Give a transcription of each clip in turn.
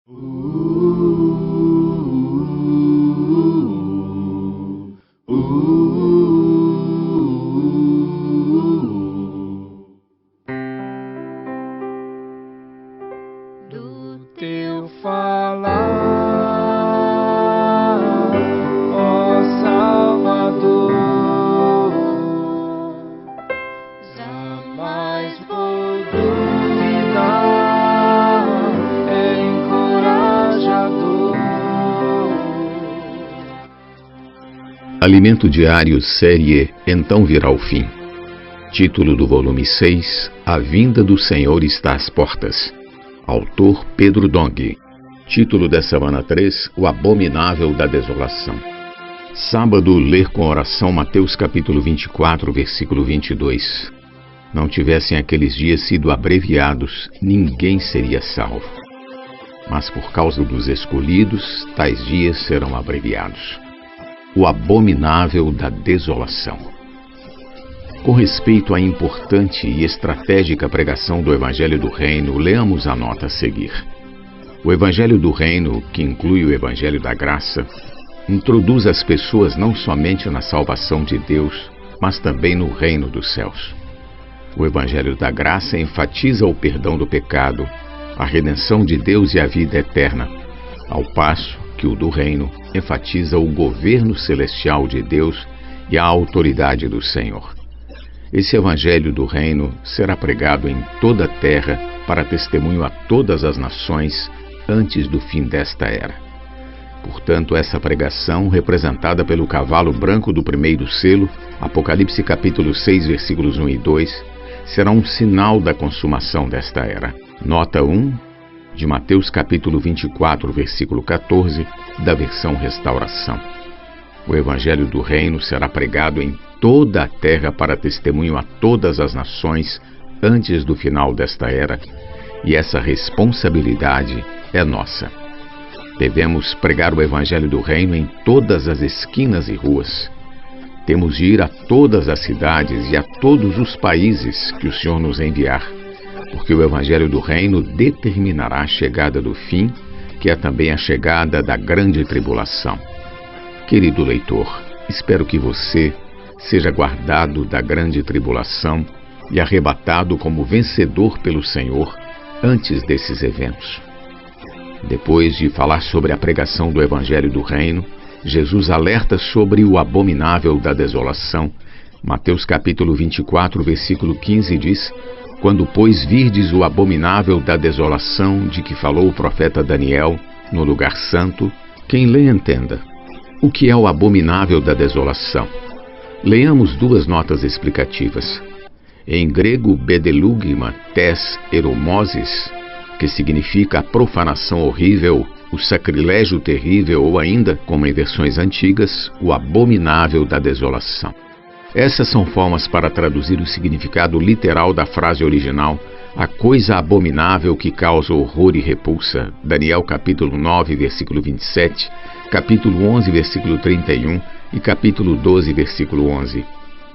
Do teu falar, ó Salvador, jamais vou duvidar, é encorajador. Alimento Diário, série Então Virá o Fim. Título do volume 6, A Vinda do Senhor está às portas. Autor Pedro Dong. Título da semana 3, O Abominável da Desolação. Sábado, ler com oração Mateus capítulo 24, versículo 22. Não tivessem aqueles dias sido abreviados, ninguém seria salvo. Mas por causa dos escolhidos, tais dias serão abreviados. O abominável da desolação. Com respeito à importante e estratégica pregação do Evangelho do Reino, leamos a nota a seguir. O Evangelho do Reino, que inclui o Evangelho da Graça, introduz as pessoas não somente na salvação de Deus, mas também no reino dos céus. O Evangelho da Graça enfatiza o perdão do pecado, a redenção de Deus e a vida eterna, ao passo que o do Reino enfatiza o governo celestial de Deus e a autoridade do Senhor. Esse Evangelho do Reino será pregado em toda a terra para testemunho a todas as nações antes do fim desta era. Portanto, essa pregação, representada pelo cavalo branco do primeiro selo, Apocalipse capítulo 6, versículos 1 e 2, será um sinal da consumação desta era. Nota 1, de Mateus capítulo 24, versículo 14, da versão Restauração. O Evangelho do Reino será pregado em toda a terra para testemunho a todas as nações antes do final desta era, e essa responsabilidade é nossa. Devemos pregar o Evangelho do Reino em todas as esquinas e ruas. Temos de ir a todas as cidades e a todos os países que o Senhor nos enviar, porque o Evangelho do Reino determinará a chegada do fim, que é também a chegada da grande tribulação. Querido leitor, espero que você seja guardado da grande tribulação e arrebatado como vencedor pelo Senhor antes desses eventos. Depois de falar sobre a pregação do Evangelho do Reino, Jesus alerta sobre o abominável da desolação. Mateus capítulo 24, versículo 15 diz: Quando, pois, virdes o abominável da desolação de que falou o profeta Daniel no lugar santo, quem lê entenda. O que é o abominável da desolação? Leamos duas notas explicativas. Em grego, bedelugma tes eromoses, que significa a profanação horrível, o sacrilégio terrível ou ainda, como em versões antigas, o abominável da desolação. Essas são formas para traduzir o significado literal da frase original, a coisa abominável que causa horror e repulsa, Daniel capítulo 9, versículo 27, capítulo 11, versículo 31 e capítulo 12, versículo 11.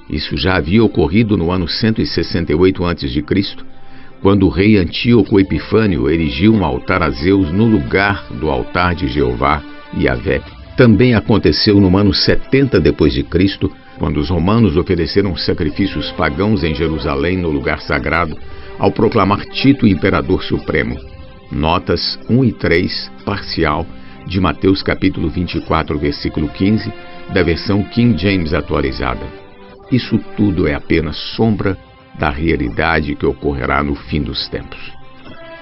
Isso já havia ocorrido no ano 168 a.C., quando o rei Antíoco Epifânio erigiu um altar a Zeus no lugar do altar de Jeová e Yahvé. Também aconteceu no ano 70 d.C., quando os romanos ofereceram sacrifícios pagãos em Jerusalém no lugar sagrado, ao proclamar Tito imperador supremo. Notas 1 e 3, parcial, de Mateus capítulo 24, versículo 15, da versão King James atualizada. Isso tudo é apenas sombra da realidade que ocorrerá no fim dos tempos.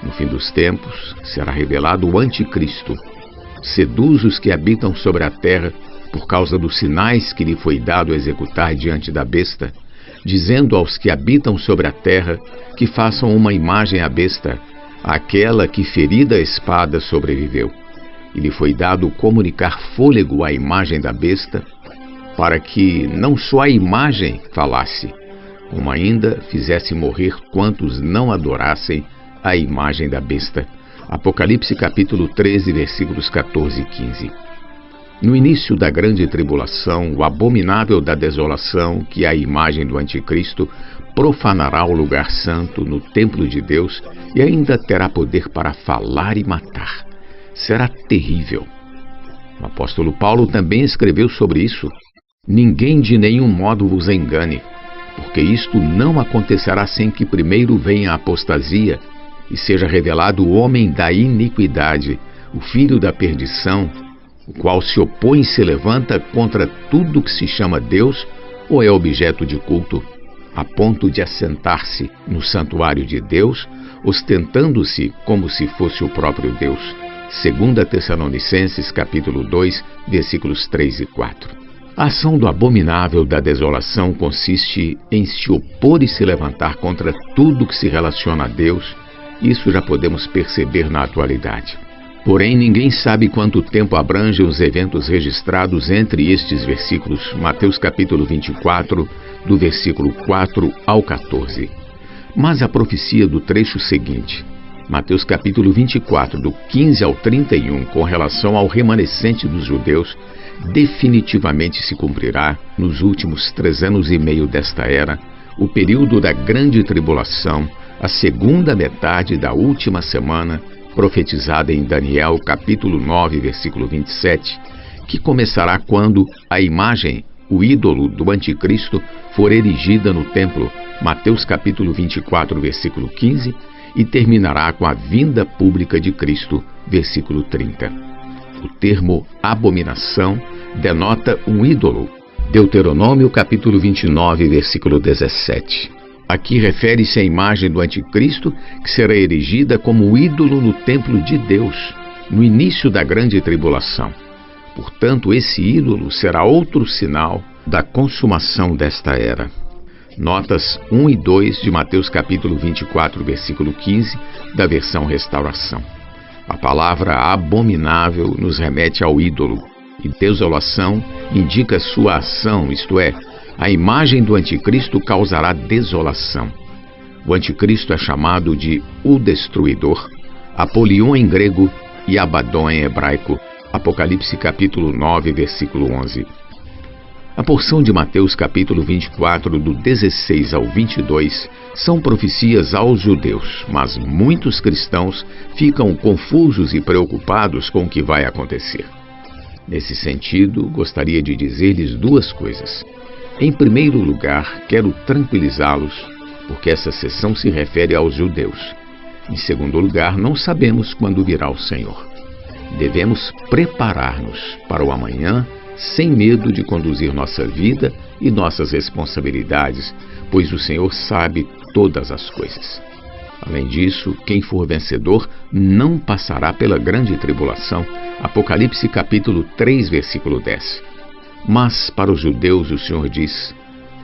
No fim dos tempos, será revelado o Anticristo. Seduz os que habitam sobre a terra por causa dos sinais que lhe foi dado executar diante da besta, dizendo aos que habitam sobre a terra que façam uma imagem à besta, àquela que ferida a espada sobreviveu. E lhe foi dado comunicar fôlego à imagem da besta, para que não só a imagem falasse, como ainda fizesse morrer quantos não adorassem a imagem da besta. Apocalipse capítulo 13, versículos 14 e 15. No início da grande tribulação, o abominável da desolação, que é a imagem do Anticristo, profanará o lugar santo no templo de Deus e ainda terá poder para falar e matar. será terrível. O apóstolo Paulo também escreveu sobre isso. Ninguém de nenhum modo vos engane, porque isto não acontecerá sem que primeiro venha a apostasia e seja revelado o homem da iniquidade, o filho da perdição, o qual se opõe e se levanta contra tudo que se chama Deus ou é objeto de culto, a ponto de assentar-se no santuário de Deus, ostentando-se como se fosse o próprio Deus. 2 Tessalonicenses capítulo 2, versículos 3 e 4. A ação do abominável da desolação consiste em se opor e se levantar contra tudo que se relaciona a Deus. Isso já podemos perceber na atualidade. Porém, ninguém sabe quanto tempo abrangem os eventos registrados entre estes versículos, Mateus capítulo 24, do versículo 4 ao 14. Mas a profecia do trecho seguinte, Mateus capítulo 24, do 15 ao 31, com relação ao remanescente dos judeus, definitivamente se cumprirá nos últimos 3 anos e meio desta era, o período da grande tribulação, a segunda metade da última semana, profetizada em Daniel capítulo 9, versículo 27, que começará quando a imagem, o ídolo do anticristo, for erigida no templo, Mateus capítulo 24, versículo 15, e terminará com a vinda pública de Cristo, versículo 30. O termo abominação denota um ídolo, Deuteronômio capítulo 29, versículo 17. Aqui refere-se à imagem do anticristo que será erigida como ídolo no templo de Deus, no início da grande tribulação. Portanto, esse ídolo será outro sinal da consumação desta era. Notas 1 e 2 de Mateus capítulo 24, versículo 15, da versão Restauração. A palavra abominável nos remete ao ídolo, e desolação indica sua ação, isto é, a imagem do anticristo causará desolação. O anticristo é chamado de o destruidor, Apolion em grego e Abaddon em hebraico, Apocalipse capítulo 9, versículo 11. A porção de Mateus capítulo 24, do 16 ao 22, são profecias aos judeus, mas muitos cristãos ficam confusos e preocupados com o que vai acontecer. Nesse sentido, gostaria de dizer-lhes 2 coisas. Em primeiro lugar, quero tranquilizá-los, porque essa sessão se refere aos judeus. Em segundo lugar, não sabemos quando virá o Senhor. Devemos preparar-nos para o amanhã, sem medo de conduzir nossa vida e nossas responsabilidades, pois o Senhor sabe todas as coisas. Além disso, quem for vencedor não passará pela grande tribulação. Apocalipse capítulo 3, versículo 10. Mas para os judeus o Senhor diz: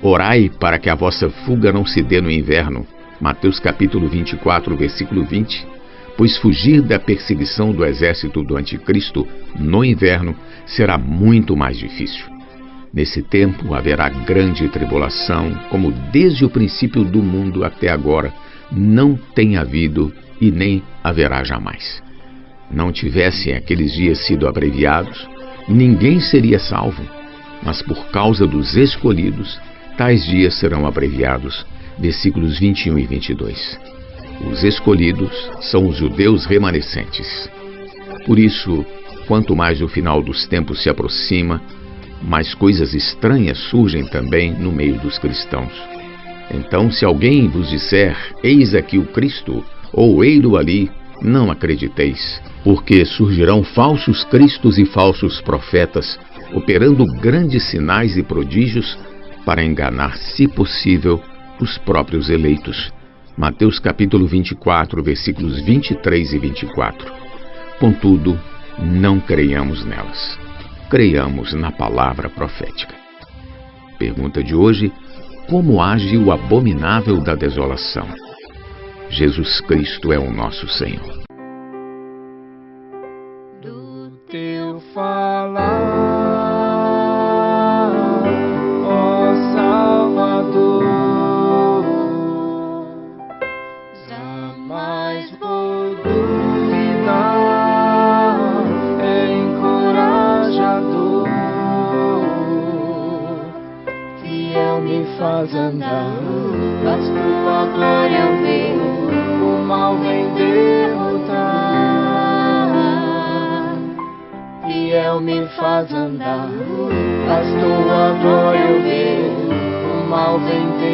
orai para que a vossa fuga não se dê no inverno. Mateus capítulo 24, versículo 20. Pois fugir da perseguição do exército do anticristo no inverno será muito mais difícil. Nesse tempo haverá grande tribulação, como desde o princípio do mundo até agora não tem havido e nem haverá jamais. Não tivessem aqueles dias sido abreviados, ninguém seria salvo, mas por causa dos escolhidos, tais dias serão abreviados. Versículos 21 e 22. Os escolhidos são os judeus remanescentes. Por isso, quanto mais o final dos tempos se aproxima, mais coisas estranhas surgem também no meio dos cristãos. Então, se alguém vos disser, eis aqui o Cristo, ou ei-lo ali, não acrediteis, porque surgirão falsos cristos e falsos profetas, operando grandes sinais e prodígios para enganar, se possível, os próprios eleitos. Mateus capítulo 24, versículos 23 e 24. Contudo, não creiamos nelas. Creiamos na palavra profética. Pergunta de hoje: como age o abominável da desolação? Jesus Cristo é o nosso Senhor. Do teu falar, ó Salvador, jamais vou duvidar, é encorajador, fiel me faz andar, mas tua glória eu venho, o mal vem derrotar. fiel me faz andar. Faz tua glória eu ver, o mal vem